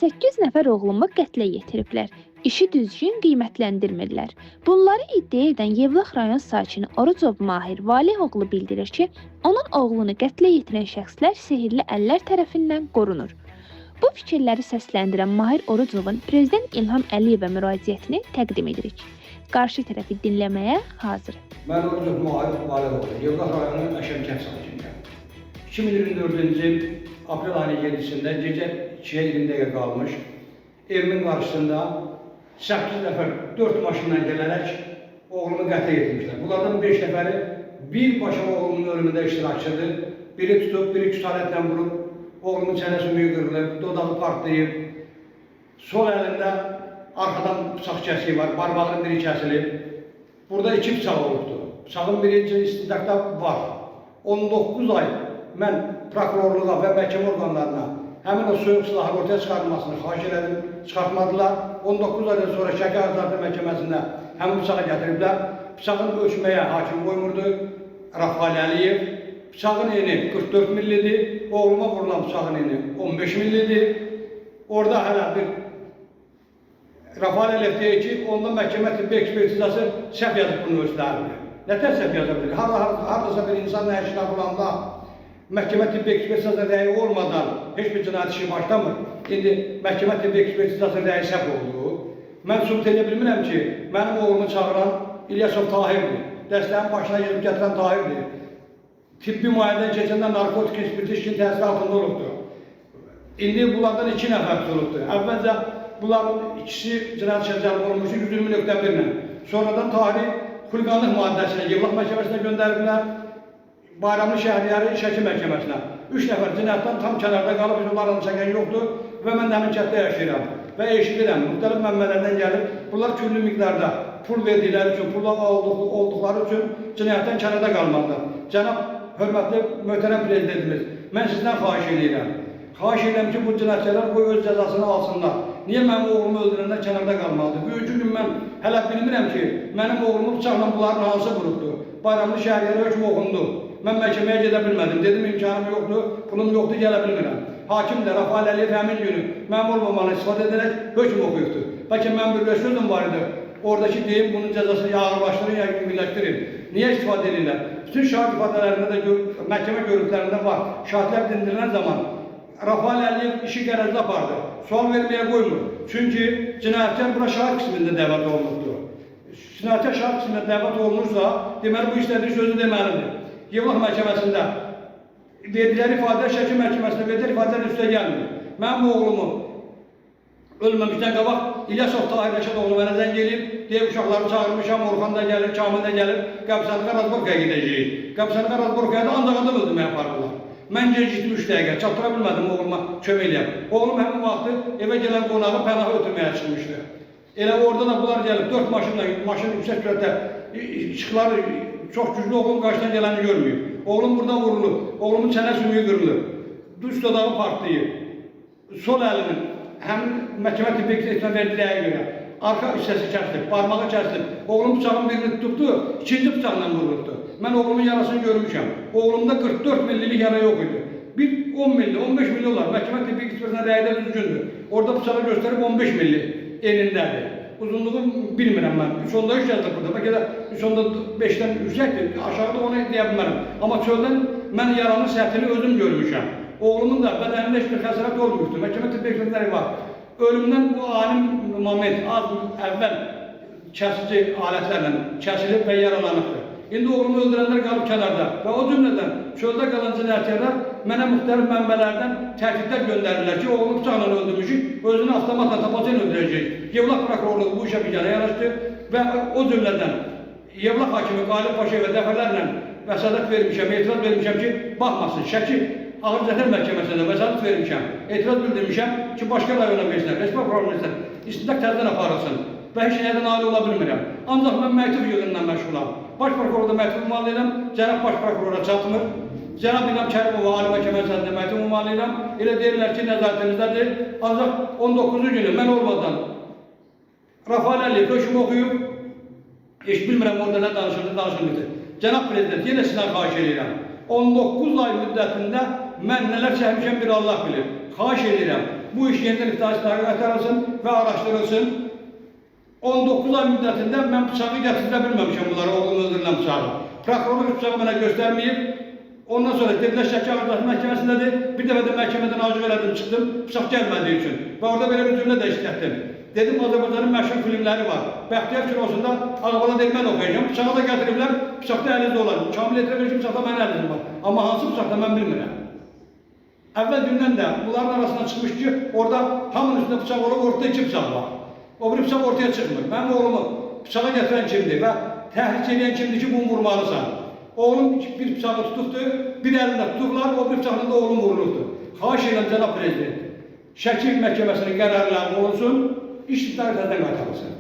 8 nəfər oğlumu qətlə yetiriblər. İşi düzgün qiymətləndirmirlər. Bunları iddia edən Yevlax rayon sakini Orucov Mahir Valeh oğlu bildirir ki, onun oğlunu qətlə yetirən şəxslər sehirli əllər tərəfindən qorunur. Bu fikirləri səsləndirən Mahir Orucovun Prezident İlham Əliyevə müraciətini təqdim edirik. Qarşı tərəfi dinləməyə hazırıq. Mən Orucov Mahir Valeh oğlu, Yevlax rayonunun Əşəm kənd sakiniyəm. 2024-cü il aprel ayının 7-sində gecə 2-yə 20 dəqiqə qalmış evimin qarşısında 8 nəfər 4 maşınla gələrək oğlumu qətlə yetirmişlər. Bunlardan 5 nəfəri birbaşa oğlumun ölümündə iştirakçıdır. Biri tutub, biri kütahətlə vurub, oğlumun çənə sümüyü qırılıb, dodağı partlayıb. Sol əlində arxadan bıçaq kəsiyi var, barmağının biri kəsilib. Burada 2 bıçaq olubdur. Bıçağın birinci istintaqda var. 19 ay mən prokurorluğa və məhkəmə orqanlarına həmin o soyuq silahın ortaya çıxarılmasını xahiş elədim, çıxartmadılar. 19 aydan sonra Şəki Azadlı Məhkəməsində həmin bıçağı gətiriblər. Bıçağın ölçməyə hakim qoymurdu Rafael Əliyev. Bıçağın eni 44 millidir, oğluma vurulan bıçağın eni 15 millidir. Orada hələ bir Rafael Əliyev deyir ki, onda məhkəmə tibbi ekspertizası səhv yazıb bunun ölçülərini. Nətər səhv yaza bilir? Haradasa bir insan nəşinə bulanda məhkəmə tibbi ekspertizası rəyi olmadan heç bir cinayət işi başlamır. İndi məhkəmə tibbi ekspertizası rəyi səhv oldu. Mən sübut edə bilmirəm ki, mənim oğlumu çağıran İlyasov Tahirdir. Dəstəyin başına gelib gətirən Tahirdir. Tibbi müayinədən keçəndə narkotik ekspertiz təsiri altında olubdur. İndi bunlardan 2 nəfər tutulubdur. Əvvəlcə bunların ikisi cinayət işə cəlb olunmuşdur 120.1 ilə. Sonradan Tahiri xuliqanlıq maddəsinə, Yevlax məhkəməsinə göndəriblər. Bayramlı Şəhriyarı Şəki məhkəməsinə. 3 nəfər cinayətdən tam kənarda qalıb, onlarla çəkən yoxdur və mən həmin kənddə yaşayıram. Və eşidirəm, müxtəlif mənbələrdən gəlib, bunlar küllü miqdarda pul verdikləri üçün, pul olduqları üçün cinayətdən kənarda qalmalıdır. Cənab, hörmətli, möhtərəm prezidentimiz, mən sizdən xahiş edirəm. Xahiş edirəm ki, bu cinayətçilər qoy öz cəzasını alsınlar. Niyə mənim oğlumu öldürənlər kənarda qalmalıdır? Bugünkü gün mən hələ bilmirəm ki, mənim oğlumu bıçaqla bunların hansı qurubdur? Bayramlı Şəhriyarı hökm oxundu. Mən məhkəməyə gedə bilmədim. Dedim, imkanım yoxdur, pulum yoxdur, gələ bilmirəm. Hakim də Rafael Əliyev həmin günü məmur olmamalı istifadə edərək hökm oxuyubdur. Bəlkə mən bir sözüm var idi. Oradakı deyim, bunun cəzasını ağırlaşdırın, ya yüngülləşdirin. Niyə istifadə edirlər? Bütün şahid ifadelərində də, məhkəmə görüntülərində var. Şahidlər dindirilən zaman Rafael Əliyev işi qərəzli apardı. Sual verməyə qoymur. Çünki cinayətkar bura şahid qismində dəvət olunubdur. Cinayətkar şahid qismində dəvət olunursa, deməli bu istədiyi sözü deməlidir. Yevlax məhkəməsində verdikləri ifadə Şəki məhkəməsində verdikləri ifadələr üstə gəlmir. Mənim oğlumu ölməmişdən qabaq İlyasov Tahir Rəşad oğlu mənə zəng eləyib, deyib uşaqları çağırmışam, Orxan da gəlir, Kamil də gəlir, Qəbsanlıqa Razborkaya gedəcəyik. Qəbsanlıqa Razborkaya da ancaq adam öldürməyə aparırlar. Mən gecikdim 3 dəqiqə, çatdıra bilmədim oğluma kömək eləyəm. Oğlum həmin vaxtı evə gələn qonağı pənaha ötürməyə çıxmışdı. Elə orada da bunlar gəlib, 4 maşınla, maşın yüksək sürətdə işıqları çox güclü oğlum qarşıdan gələni görməyib. Oğlum burada vurulub, oğlumun çənə sümüyü qırılıb, düz dodağı partlayıb, sol əlinin həmin məhkəmə tibbi ekspertizasına verdiyəyə görə arxa hissəsi kəsilib, barmağı kəsilib, oğlum bıçağın birini tutubdu, ikinci bıçaqla vurulubdu. Mən oğlumun yarasını görmüşəm. Oğlumda 44 millilik yara yox idi. Bir 10 milli, 15 milli olar. Məhkəmə tibbi ekspertizasına rəydə düzgündür. Orada bıçağı göstərib 15 milli enindədir. Uzunluğu bilmirəm mən. 3.3 yazılır burada. Bəlkə də 3.5-dən yüksəkdir. Aşağıda onu deyə bilmərəm. Amma çöldən mən yaranın səthini özüm görmüşəm. Oğlumun da bədənində heç bir xəsarət olmuşdur. Məhkəmə tibbi ekspertizləri var. Ölümdən bu ani moment az əvvəl kəsici alətlərlə kəsilib və yaralanıbdır. İndi oğlumu öldürənlər qalıb kənarda və o cümlədən çöldə qalan cinayətçilər mənə müxtəlif mənbələrdən təhdidlər göndərirlər ki, oğlumu bıçaqla öldürmüşük, özünü avtomatla tapanca ilə öldürəcək. Yevlax prokurorluğu bu işə biganə yanaşdı və o cümlədən Yevlax hakimi Qalib Paşayevə dəfələrlə vəsatət vermişəm, etiraz vermişəm ki, baxmasın, Şəki Ağır Cəsər Məhkəməsində vəsatət vermişəm, etiraz bildirmişəm ki, başqa rayona versinlər, Respublika prokurorluğuna istintaq təzdən aparılsın və heç nədən nail ola bilmirəm. Ancaq mən məktub yığınla məşğulam. Baş prokurorda məktub ünvanlayıram, Cənab Baş prokurora çatmır. Cənab İlham Kərimova Ali Məhkəməsində məktub ünvanlayıram. Elə deyirlər ki, nəzarətimizdədir. Ancaq 19-cu günü mən olmadan Rafael Əliyev hökm oxuyub, heç bilmirəm orada nə danışıldı. Cənab Prezident, yenə sizdən xahiş edirəm. 19 ay müddətində mən nələr çəkmişəm bir Allah bilir. Xahiş edirəm, bu iş yeniden iftihası qaytarılsın ve araştırılsın. 19 ay müddətində mən bıçağı gətirə bilməmişəm bunlara, oğlum öldürülən bıçağı. Prokurorluq bıçağı mənə göstərməyib. Ondan sonra dedilər Şəki Ağırdaş məhkəməsindədir. Bir dəfə də məhkəmədən acıq elədim, çıxdım, bıçaq gəlmədiyi üçün. Və orada belə bir cümlə də işlətdim. Dedim, Azərbaycanın məşhur filmləri var. Bəxtiyar Kilosunda Ağabala Delmən oxuyacağım. Bıçağı da gətiriblər, bıçaqda əlinizdə olan. Kamil Etirəmiş bıçaqda mənim əlinizdə var. Amma hansı bıçaqda mən bilmirəm. Əvvəl gündən də bunların arasına çıxmış ki, orada hamının üstündə bıçaq olub, ortada 2 bıçaq var. O bir bıçaq ortaya çıxmır. Mənim oğlumu bıçağa gətirən kimdir və təhrik edən kimdir ki, bunu vurmalısan. Oğlum bir bıçağı tutubdur, bir əlində tutublar, o bir bıçaqla da oğlum vurulubdur. Xahiş edirəm cənab prezident, Şəki məhkəməsinin qərarları olunsun, iş təzədən qaytarılsın.